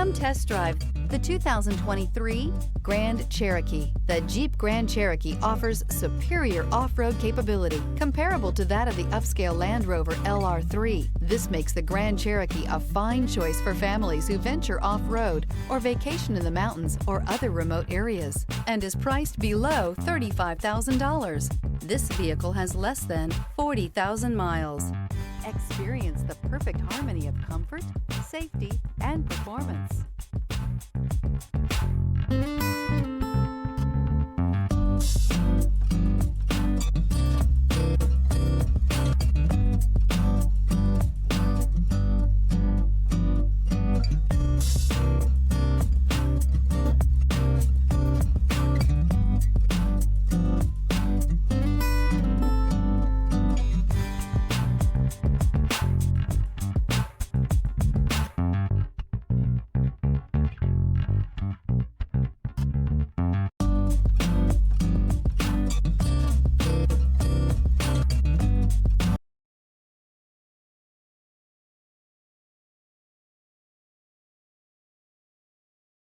Come test drive the 2023 Grand Cherokee. The Jeep Grand Cherokee offers superior off-road capability comparable to that of the upscale Land Rover LR3. This makes the Grand Cherokee a fine choice for families who venture off-road or vacation in the mountains or other remote areas, and is priced below $35,000. This vehicle has less than 40,000 miles. Experience the perfect harmony of comfort, safety, and performance.